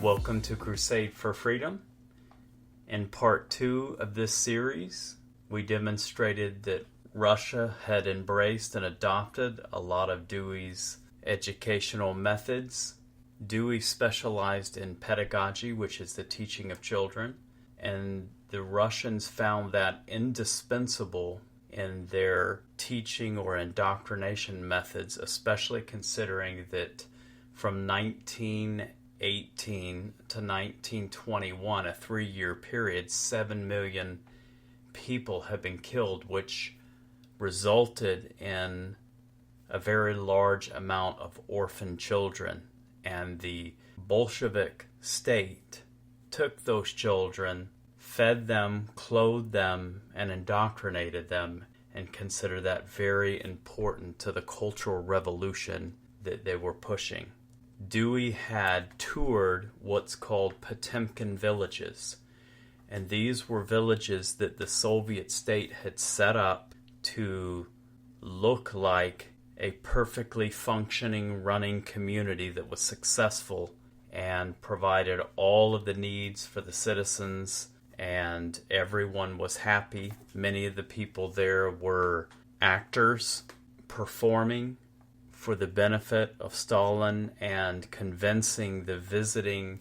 Welcome to Crusade for Freedom. In part 2 of this series, we demonstrated that Russia had embraced and adopted a lot of Dewey's educational methods. Dewey specialized in pedagogy, which is the teaching of children, and the Russians found that indispensable in their teaching or indoctrination methods, especially considering that from 1918 to 1921, a 3-year period, 7 million people have been killed, which resulted in a very large amount of orphan children. And the Bolshevik state took those children, fed them, clothed them, and indoctrinated them, and considered that very important to the cultural revolution that they were pushing. Dewey had toured what's called Potemkin villages, and these were villages that the Soviet state had set up to look like a perfectly functioning, running community that was successful and provided all of the needs for the citizens, and everyone was happy. Many of the people there were actors performing for the benefit of Stalin and convincing the visiting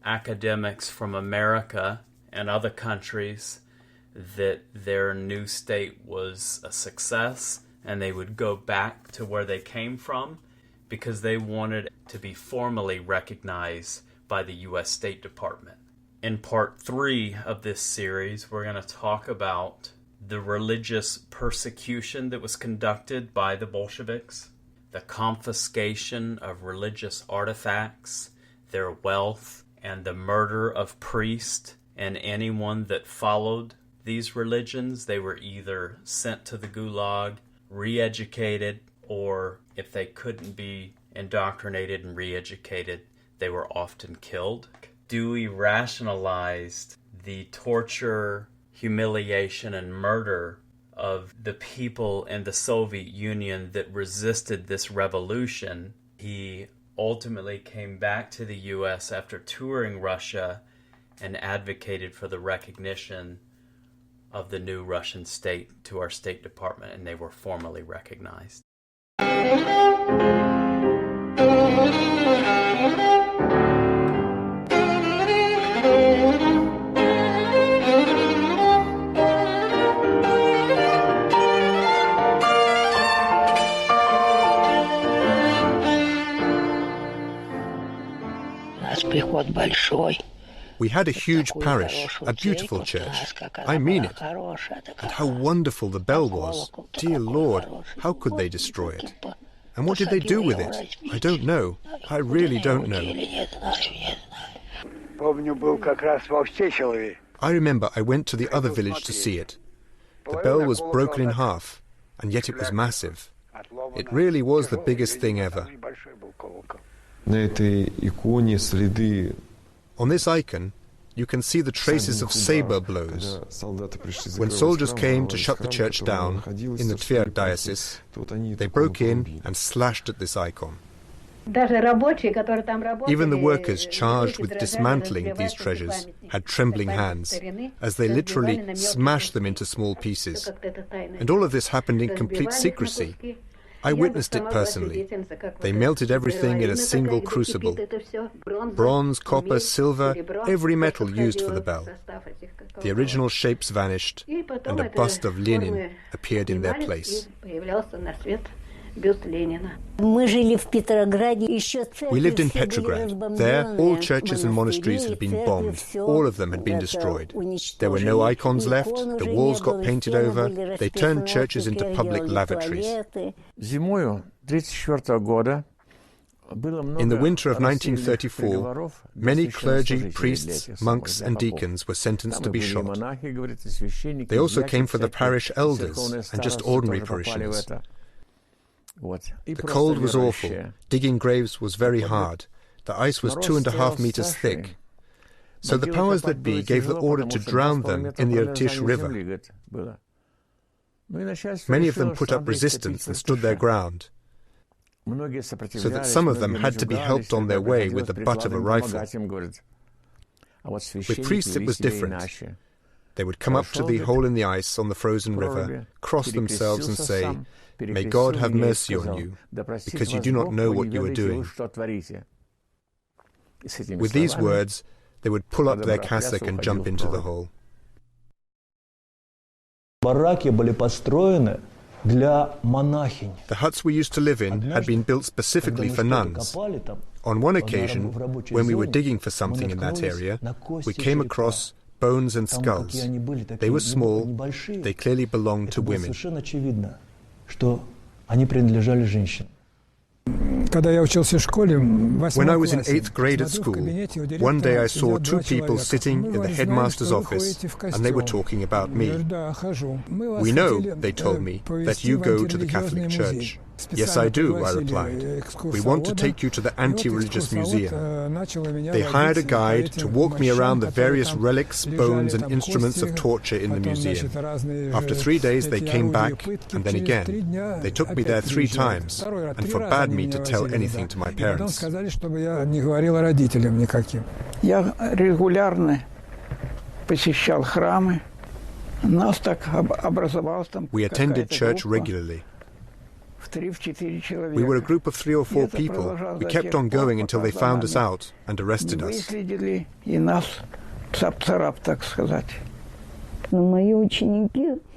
academics from America and other countries that their new state was a success and they would go back to where they came from because they wanted to be formally recognized by the U.S. State Department. In part 3 of this series, we're going to talk about the religious persecution that was conducted by the Bolsheviks, the confiscation of religious artifacts, their wealth, and the murder of priests and anyone that followed these religions. They were either sent to the Gulag, re-educated, or if they couldn't be indoctrinated and re-educated, they were often killed. Dewey rationalized the torture, humiliation, and murder of the people in the Soviet Union that resisted this revolution. He ultimately came back to the U.S. after touring Russia and advocated for the recognition of the new Russian state to our State Department, and they were formally recognized. We had a huge parish, a beautiful church. I mean it. And how wonderful the bell was. Dear Lord, how could they destroy it? And what did they do with it? I don't know. I really don't know. I remember I went to the other village to see it. The bell was broken in half, and yet it was massive. It really was the biggest thing ever. On this icon, you can see the traces of saber blows. When soldiers came to shut the church down in the Tver diocese, they broke in and slashed at this icon. Even the workers charged with dismantling these treasures had trembling hands, as they literally smashed them into small pieces. And all of this happened in complete secrecy. I witnessed it personally. They melted everything in a single crucible. Bronze, copper, silver, every metal used for the bell. The original shapes vanished, and a bust of Lenin appeared in their place. We lived in Petrograd. There, all churches and monasteries had been bombed. All of them had been destroyed. There were no icons left. The walls got painted over. They turned churches into public lavatories. In the winter of 1934, many clergy, priests, monks and deacons were sentenced to be shot. They also came for the parish elders and just ordinary parishioners. The cold was awful. Digging graves was very hard. The ice was 2.5 meters thick. So the powers that be gave the order to drown them in the Irtysh River. Many of them put up resistance and stood their ground. so that some of them had to be helped on their way with the butt of a rifle. With priests it was different. They would come up to the hole in the ice on the frozen river, cross themselves and say, "May God have mercy on you, because you do not know what you are doing." With these words, they would pull up their cassock and jump into the hole. The huts we used to live in had been built specifically for nuns. On one occasion, when we were digging for something in that area, we came across bones and skulls. They were small, they clearly belonged to women. When I was in 8th grade at school, one day I saw two people sitting in the headmaster's office, and they were talking about me. "We know," they told me, "that you go to the Catholic Church." "Yes, I do," I replied. "We want to take you to the anti-religious museum." They hired a guide to walk me around the various relics, bones and instruments of torture in the museum. After 3 days they came back, and then again. They took me there 3 times and forbade me to tell anything to my parents. Я регулярно посещал храмы. Нас так образовалось там. We attended church regularly. We were a group of 3 or 4 people. We kept on going until they found us out and arrested us.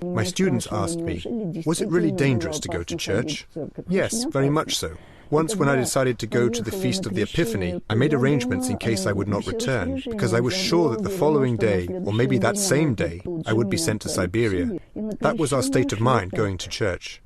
My students asked me, "Was it really dangerous to go to church?" Yes, very much so. Once when I decided to go to the Feast of the Epiphany, I made arrangements in case I would not return, because I was sure that the following day, or maybe that same day, I would be sent to Siberia. That was our state of mind going to church.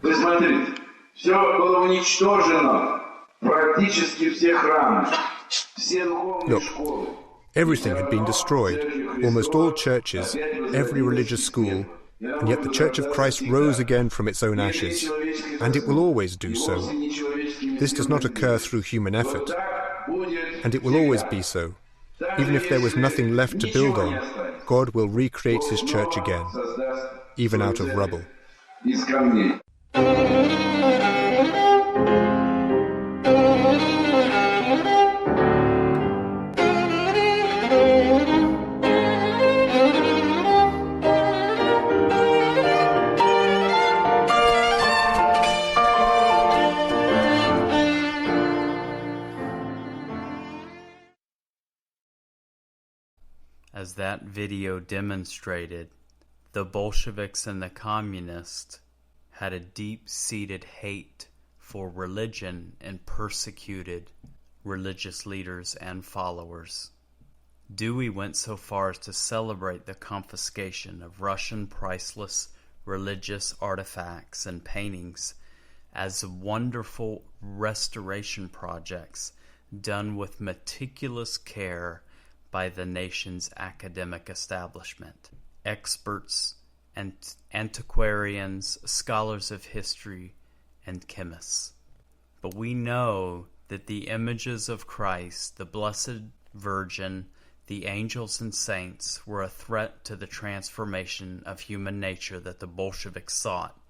Вы смотрите, все было уничтожено, практически все храмы, все духовные школы. Everything had been destroyed, almost all churches, every religious school, and yet the Church of Christ rose again from its own ashes, and it will always do so. This does not occur through human effort, and it will always be so. Even if there was nothing left to build on, God will recreate His church again, even out of rubble. As that video demonstrated, the Bolsheviks and the Communists had a deep-seated hate for religion and persecuted religious leaders and followers. Dewey went so far as to celebrate the confiscation of Russian priceless religious artifacts and paintings as wonderful restoration projects done with meticulous care by the nation's academic establishment. Experts and antiquarians, scholars of history, and chemists. But we know that the images of Christ, the Blessed Virgin, the angels and saints were a threat to the transformation of human nature that the Bolsheviks sought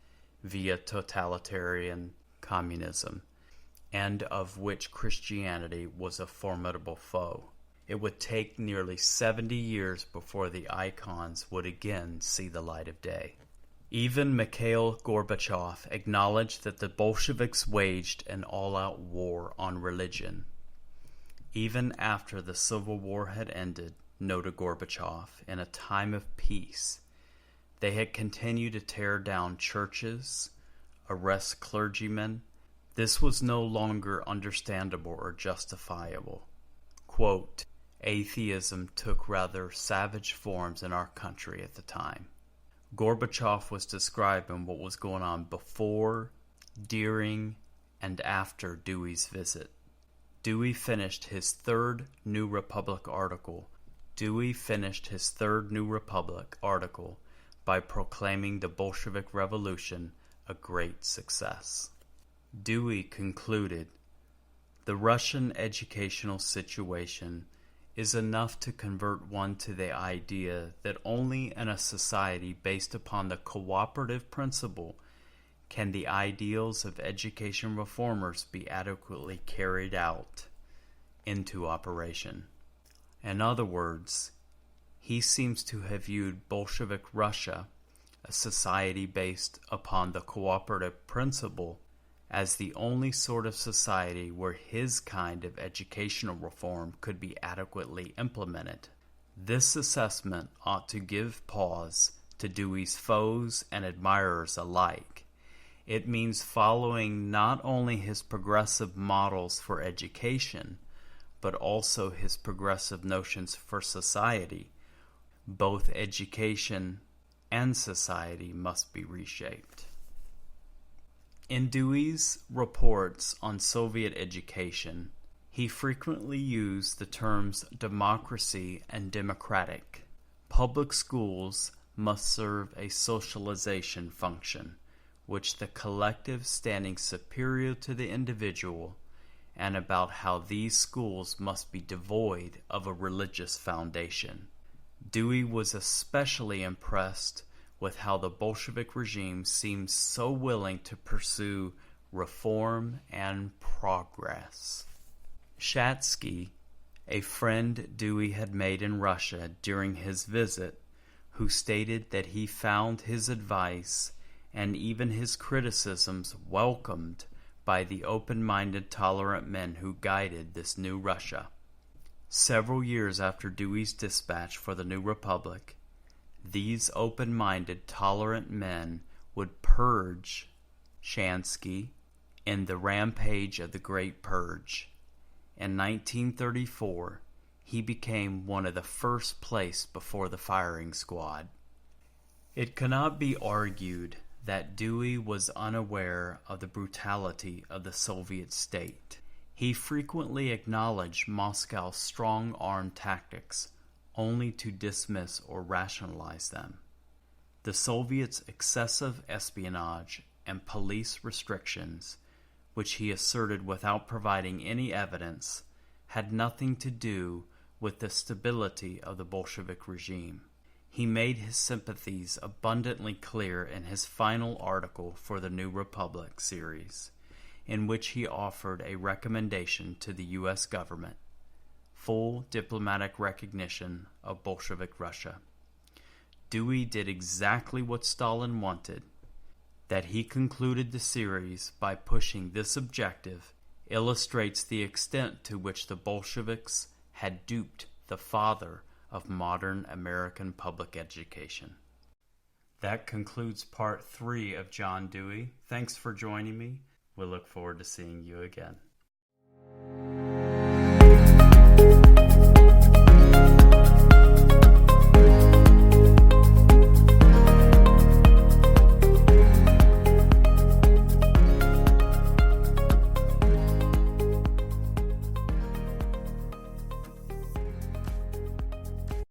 via totalitarian communism, and of which Christianity was a formidable foe. It would take nearly 70 years before the icons would again see the light of day. Even Mikhail Gorbachev acknowledged that the Bolsheviks waged an all-out war on religion. Even after the Civil War had ended, noted Gorbachev, in a time of peace, they had continued to tear down churches, arrest clergymen. This was no longer understandable or justifiable. Quote, "Atheism took rather savage forms in our country at the time." Gorbachev was describing what was going on before, during, and after Dewey's visit. Dewey finished his third New Republic article by proclaiming the Bolshevik Revolution a great success. Dewey concluded, "The Russian educational situation is enough to convert one to the idea that only in a society based upon the cooperative principle can the ideals of education reformers be adequately carried out into operation. In other words, he seems to have viewed Bolshevik Russia, a society based upon the cooperative principle, as the only sort of society where his kind of educational reform could be adequately implemented. This assessment ought to give pause to Dewey's foes and admirers alike. It means following not only his progressive models for education, but also his progressive notions for society. Both education and society must be reshaped. In Dewey's reports on Soviet education, he frequently used the terms democracy and democratic. Public schools must serve a socialization function, which the collective standing superior to the individual, and about how these schools must be devoid of a religious foundation. Dewey was especially impressed with how the Bolshevik regime seemed so willing to pursue reform and progress. Shatsky, a friend Dewey had made in Russia during his visit, who stated that he found his advice and even his criticisms welcomed by the open-minded, tolerant men who guided this new Russia. Several years after Dewey's dispatch for the new republic, these open-minded, tolerant men would purge Shatsky in the rampage of the Great Purge. In 1934, he became one of the first placed before the firing squad. It cannot be argued that Dewey was unaware of the brutality of the Soviet state. He frequently acknowledged Moscow's strong-arm tactics, only to dismiss or rationalize them. The Soviets' excessive espionage and police restrictions, which he asserted without providing any evidence, had nothing to do with the stability of the Bolshevik regime. He made his sympathies abundantly clear in his final article for the New Republic series, in which he offered a recommendation to the U.S. government: full diplomatic recognition of Bolshevik Russia. Dewey did exactly what Stalin wanted. That he concluded the series by pushing this objective illustrates the extent to which the Bolsheviks had duped the father of modern American public education. That concludes part 3 of John Dewey. Thanks for joining me. We'll look forward to seeing you again.